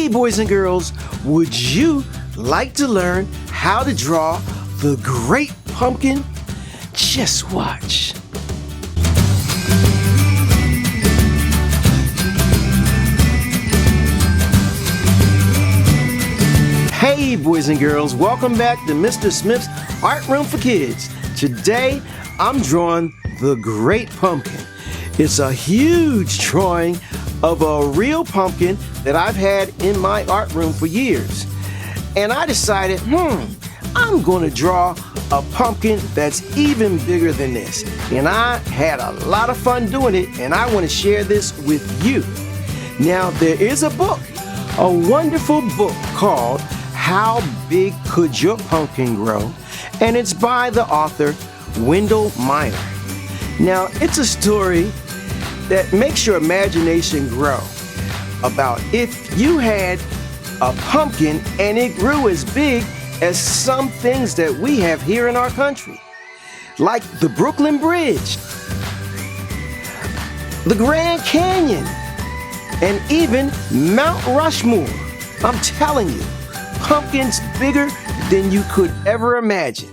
Hey boys and girls, would you like to learn how to draw the great pumpkin? Just watch. Hey boys and girls, welcome back to Mr. Smith's Art Room for Kids. Today I'm drawing the great pumpkin. It's a huge drawing of a real pumpkin that I've had in my art room for years. And I decided, I'm going to draw a pumpkin that's even bigger than this. And I had a lot of fun doing it, and I want to share this with you. Now, there is a book, a wonderful book called How Big Could Your Pumpkin Grow? And it's by the author Wendell Minor. Now, it's a story that makes your imagination grow about if you had a pumpkin and it grew as big as some things that we have here in our country, like the Brooklyn Bridge, the Grand Canyon, and even Mount Rushmore. I'm telling you, pumpkins bigger than you could ever imagine.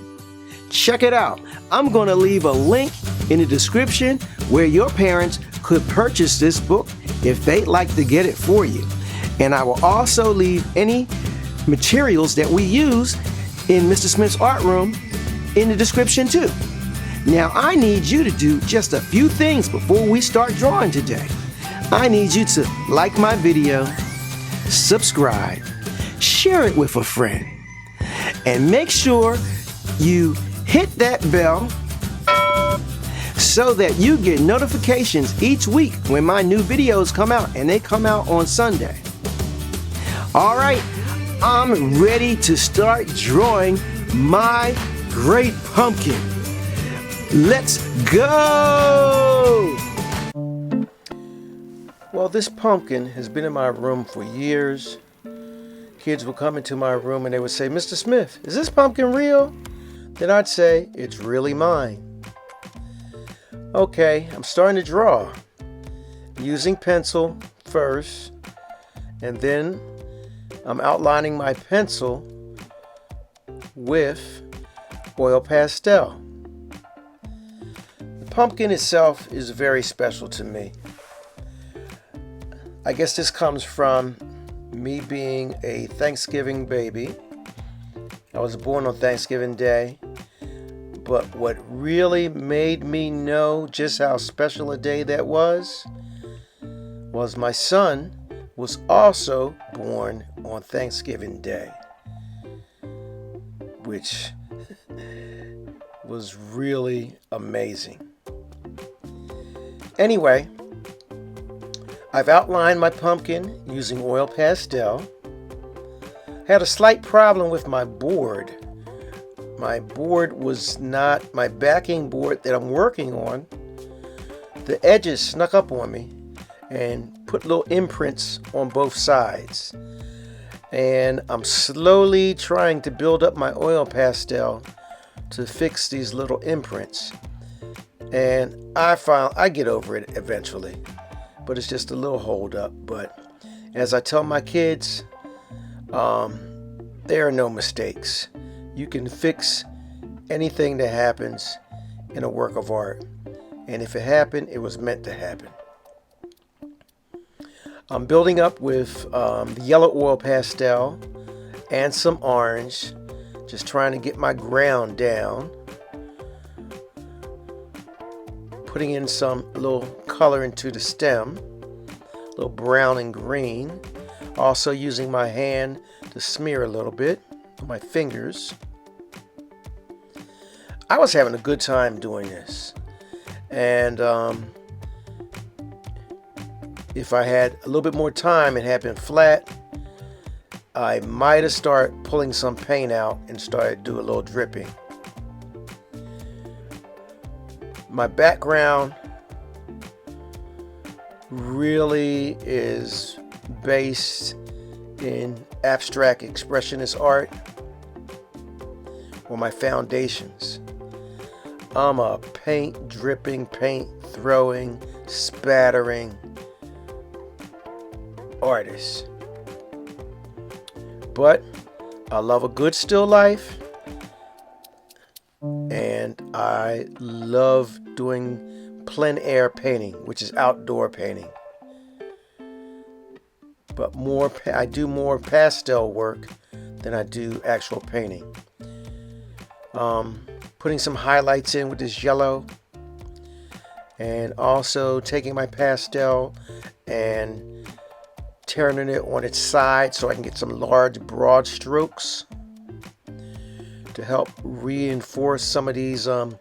Check it out. I'm going to leave a link in the description where your parents could purchase this book if they'd like to get it for you. And I will also leave any materials that we use in Mr. Smith's art room in the description too. Now I need you to do just a few things before we start drawing today. I need you to like my video, subscribe, share it with a friend, and make sure you hit that bell so that you get notifications each week when my new videos come out, and they come out on Sunday. All right, I'm ready to start drawing my great pumpkin. Let's go! Well, this pumpkin has been in my room for years. Kids would come into my room and they would say, "Mr. Smith, is this pumpkin real?" Then I'd say, "It's really mine." Okay, I'm starting to draw. Using pencil first, and then I'm outlining my pencil with oil pastel. The pumpkin itself is very special to me. I guess this comes from me being a Thanksgiving baby. I was born on Thanksgiving Day. But what really made me know just how special a day that was my son was also born on Thanksgiving Day, which was really amazing. Anyway, I've outlined my pumpkin using oil pastel. Had a slight problem with my board. My board was not my backing board that I'm working on. The edges snuck up on me and put little imprints on both sides. And I'm slowly trying to build up my oil pastel to fix these little imprints. And I get over it eventually. But it's just a little hold up. But as I tell my kids, there are no mistakes. You can fix anything that happens in a work of art. And if it happened, it was meant to happen. I'm building up with the yellow oil pastel and some orange. Just trying to get my ground down. Putting in some little color into the stem. A little brown and green. Also using my hand to smear a little bit. My fingers. I was having a good time doing this, and if I had a little bit more time and had been flat, I might have started pulling some paint out and started doing a little dripping. My background really is based in abstract expressionist art, or my foundations. I'm a paint dripping, paint throwing, spattering artist. But I love a good still life, and I love doing plein air painting, which is outdoor painting. But I do more pastel work than I do actual painting. Putting some highlights in with this yellow, and also taking my pastel and turning it on its side so I can get some large broad strokes to help reinforce some of these the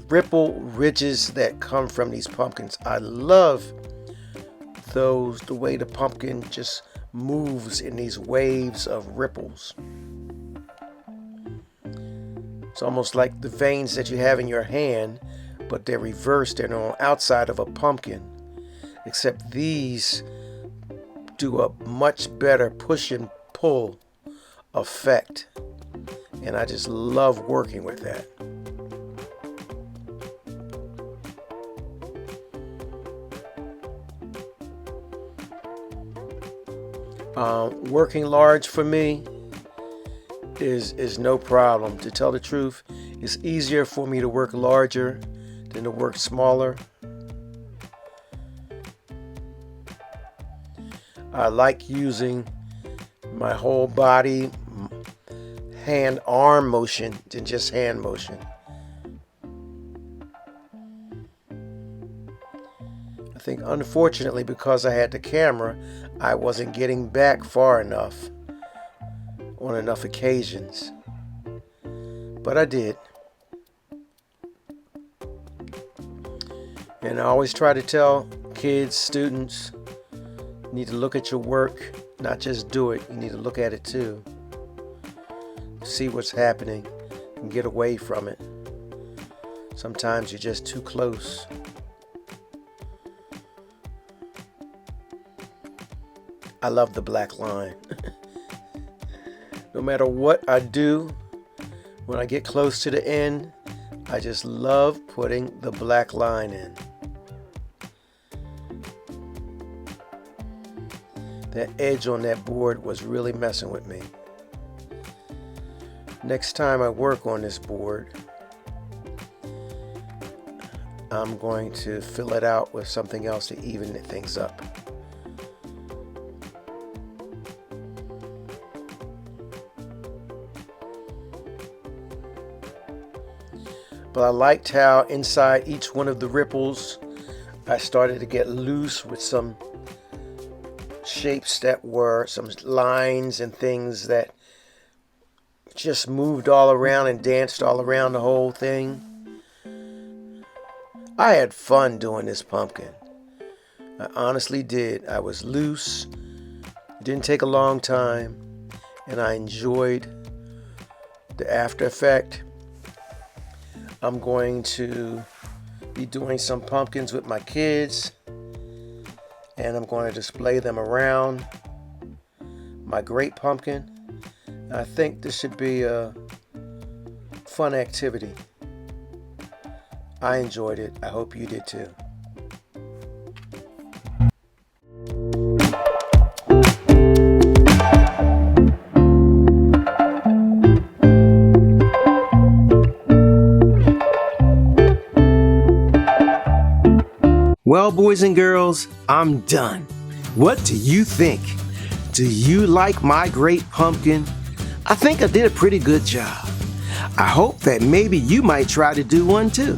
ripple ridges that come from these pumpkins. I love the way the pumpkin just moves in these waves of ripples. It's almost like the veins that you have in your hand, but they're reversed and on the outside of a pumpkin, except these do a much better push and pull effect, and I just love working with that. Working large for me is no problem. To tell the truth, it's easier for me to work larger than to work smaller. I like using my whole body, hand-arm motion than just hand motion. I think unfortunately, because I had the camera, I wasn't getting back far enough on enough occasions. But I did. And I always try to tell kids, students, you need to look at your work, not just do it. You need to look at it too. See what's happening and get away from it. Sometimes you're just too close. I love the black line. No matter what I do, when I get close to the end, I just love putting the black line in. That edge on that board was really messing with me. Next time I work on this board, I'm going to fill it out with something else to even things up. But I liked how inside each one of the ripples, I started to get loose with some shapes that were some lines and things that just moved all around and danced all around the whole thing. I had fun doing this pumpkin. I honestly did. I was loose. It didn't take a long time, and I enjoyed the after effect. I'm going to be doing some pumpkins with my kids, and I'm going to display them around my great pumpkin. I think this should be a fun activity. I enjoyed it. I hope you did too. Well, boys and girls, I'm done. What do you think? Do you like my great pumpkin? I think I did a pretty good job. I hope that maybe you might try to do one too.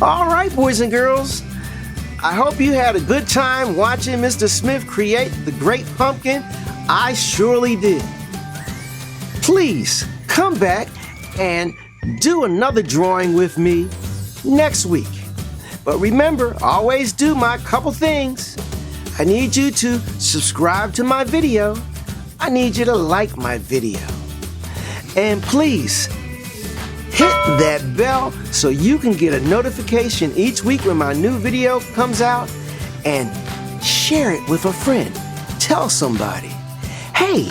All right, boys and girls, I hope you had a good time watching Mr. Smith create the great pumpkin. I surely did. Please come back and do another drawing with me next week. But remember, always do my couple things. I need you to subscribe to my video. I need you to like my video. And please hit that bell so you can get a notification each week when my new video comes out, and share it with a friend. Tell somebody, hey,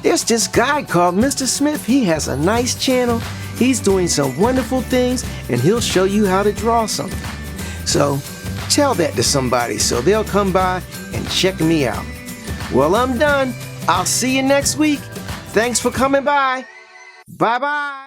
there's this guy called Mr. Smith. He has a nice channel. He's doing some wonderful things, and he'll show you how to draw something. So tell that to somebody so they'll come by and check me out. Well, I'm done. I'll see you next week. Thanks for coming by. Bye-bye.